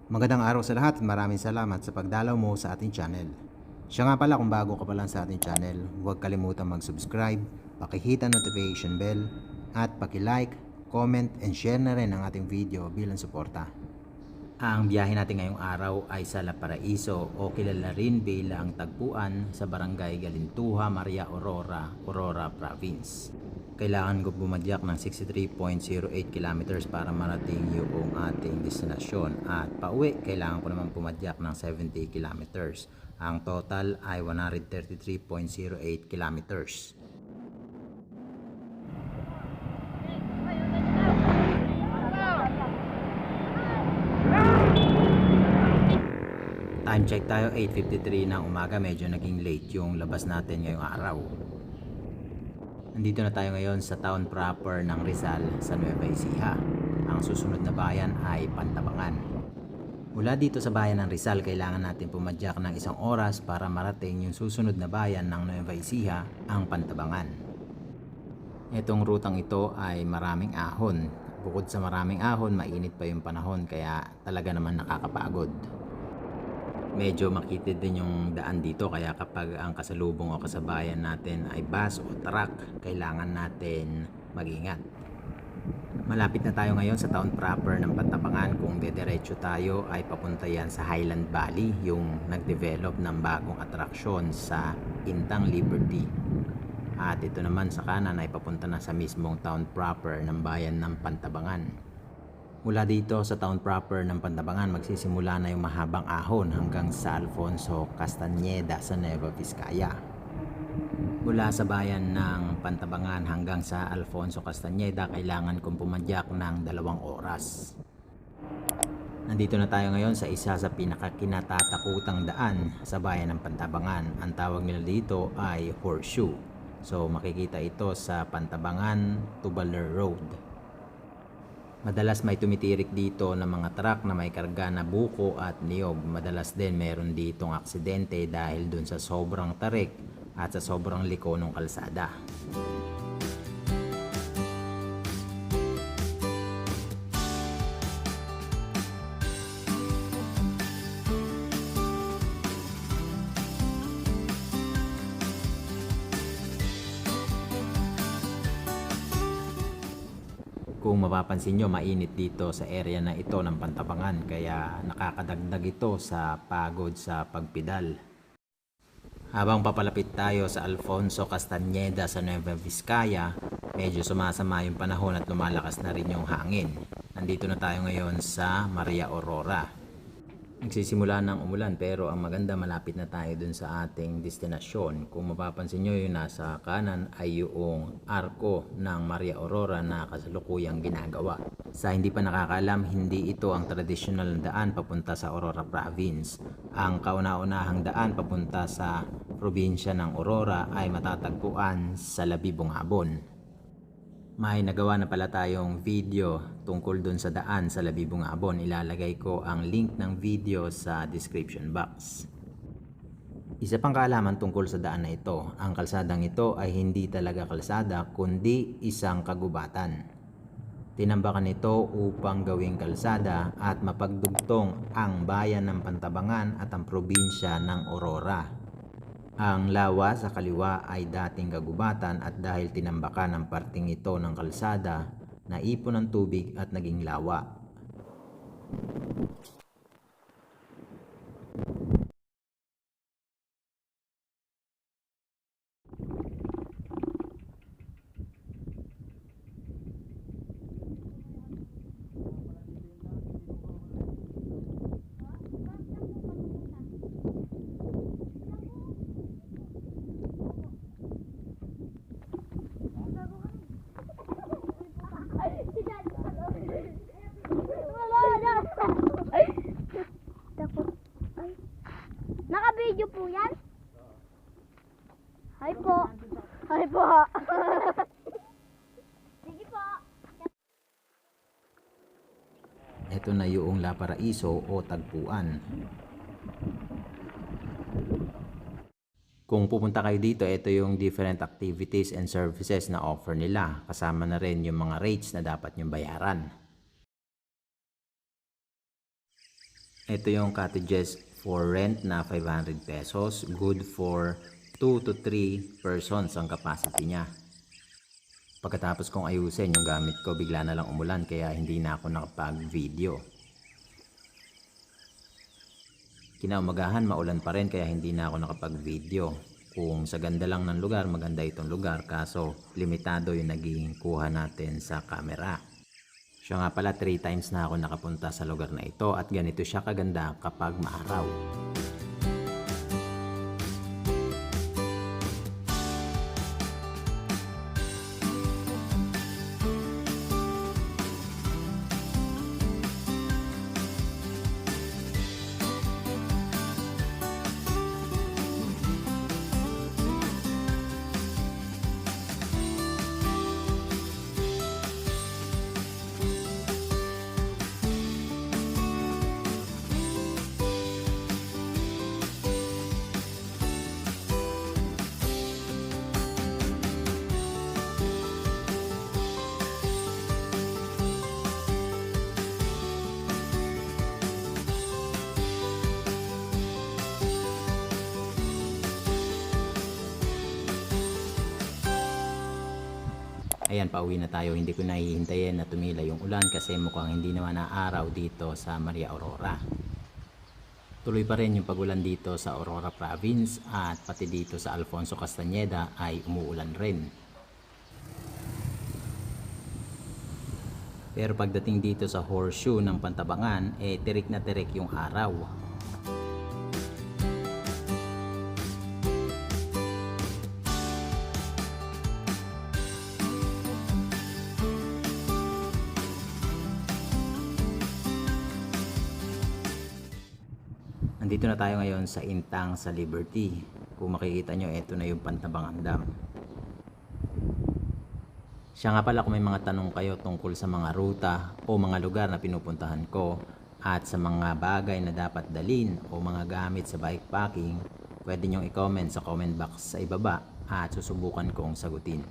Magandang araw sa lahat at maraming salamat sa pagdalaw mo sa ating channel. Siya nga pala, kung bago ka pa lang sa ating channel, huwag kalimutan mag-subscribe, pakihit ang notification bell, at paki-like, comment, and share na rin ang ating video bilang suporta. Ang biyahe natin ngayong araw ay sa La Paraiso o kilala rin bilang Tagpuan sa Barangay Galintuha, Maria Aurora, Aurora Province. Kailangan ko bumadyak ng 63.08 kilometers para marating yung ating destinasyon, at pauwi kailangan ko naman pumadyak ng 70 kilometers. Ang total ay 133.08 kilometers. Time check tayo, 8:53 ng umaga. Medyo naging late yung labas natin ngayong araw. Nandito na tayo ngayon sa town proper ng Rizal sa Nueva Ecija. Ang susunod na bayan ay Pantabangan. Mula dito sa bayan ng Rizal, kailangan natin pumadyak ng 1 oras para marating yung susunod na bayan ng Nueva Ecija, ang Pantabangan. Itong rutang ito ay maraming ahon. Bukod sa maraming ahon, mainit pa yung panahon kaya talaga naman nakakapagod. Medyo makitid din yung daan dito, kaya kapag ang kasalubong o kasabayan natin ay bus o truck, kailangan natin mag-ingat. Malapit na tayo ngayon sa town proper ng Pantabangan. Kung dediretso tayo ay papunta yan sa Highland Valley, yung nagdevelop ng bagong atraksyon sa Intang Liberty. At ito naman sa kanan ay papunta na sa mismong town proper ng bayan ng Pantabangan. Mula dito sa town proper ng Pantabangan, magsisimula na yung mahabang ahon hanggang sa Alfonso Castañeda sa Nueva Vizcaya. Mula sa bayan ng Pantabangan hanggang sa Alfonso Castañeda, kailangan kong pumadyak ng 2 oras. Nandito na tayo ngayon sa isa sa pinakakinatatakutang daan sa bayan ng Pantabangan. Ang tawag nila dito ay Horseshoe. So makikita ito sa Pantabangan Tubaler Road. Madalas may tumitirik dito ng mga truck na may karga na buko at niyog. Madalas din meron ditong aksidente dahil dun sa sobrang tarik at sa sobrang liko ng kalsada. Kung mapapansin nyo, mainit dito sa area na ito ng Pantabangan, kaya nakakadagdag ito sa pagod sa pagpidal. Habang papalapit tayo sa Alfonso Castañeda sa Nueva Vizcaya, medyo sumasama yung panahon at lumalakas na rin yung hangin. Nandito na tayo ngayon sa Maria Aurora. Nagsisimula ng umulan, pero ang maganda, malapit na tayo dun sa ating destinasyon. Kung mapapansin nyo, yung nasa kanan ay yung arko ng Maria Aurora na kasalukuyang ginagawa. Sa hindi pa nakakaalam, hindi ito ang traditional na daan papunta sa Aurora Province. Ang kauna-unahang daan papunta sa probinsya ng Aurora ay matatagpuan sa Labibong-Abon. May nagawa na pala tayong video tungkol dun sa daan sa Labibong-Abon. Ilalagay ko ang link ng video sa description box. Isa pang kaalaman tungkol sa daan na ito, ang kalsadang ito ay hindi talaga kalsada kundi isang kagubatan. Tinambakan ito upang gawing kalsada at mapagdugtong ang bayan ng Pantabangan at ang probinsya ng Aurora. Ang lawa sa kaliwa ay dating kagubatan, at dahil tinambakan ang parting ito ng kalsada, naipon ang tubig at naging lawa. Naka-video po yan? Hi po. Hi po. Sige po. Ito na yung La Paraiso o Tagpuan. Kung pupunta kayo dito, ito yung different activities and services na offer nila. Kasama na rin yung mga rates na dapat nyong bayaran. Ito yung cottages for rent na 500 pesos. Good for 2 to 3 persons ang capacity niya. Pagkatapos kong ayusin yung gamit ko, bigla na lang umulan kaya hindi na ako nakapag-video. Kinaumagahan, maulan pa rin kaya hindi na ako nakapag-video. Kung sa ganda lang ng lugar, maganda itong lugar, kaso limitado yung naging kuha natin sa camera. Siya nga pala 3 times na ako nakapunta sa lugar na ito at ganito siya kaganda kapag maaraw. Ayan, pauwi na tayo. Hindi ko nahihintayin na tumila yung ulan kasi mukhang hindi naman naaraw dito sa Maria Aurora. Tuloy pa rin yung pagulan dito sa Aurora Province at pati dito sa Alfonso Castañeda ay umuulan rin. Pero pagdating dito sa horseshoe ng Pantabangan, tirik na tirik yung araw. Nandito na tayo ngayon sa Intang sa Liberty. Kung makikita nyo, ito na yung Pantabangan Dam. Siya nga pala, kung may mga tanong kayo tungkol sa mga ruta o mga lugar na pinupuntahan ko at sa mga bagay na dapat dalin o mga gamit sa bikepacking, pwede nyong i-comment sa comment box sa ibaba at susubukan kong sagutin.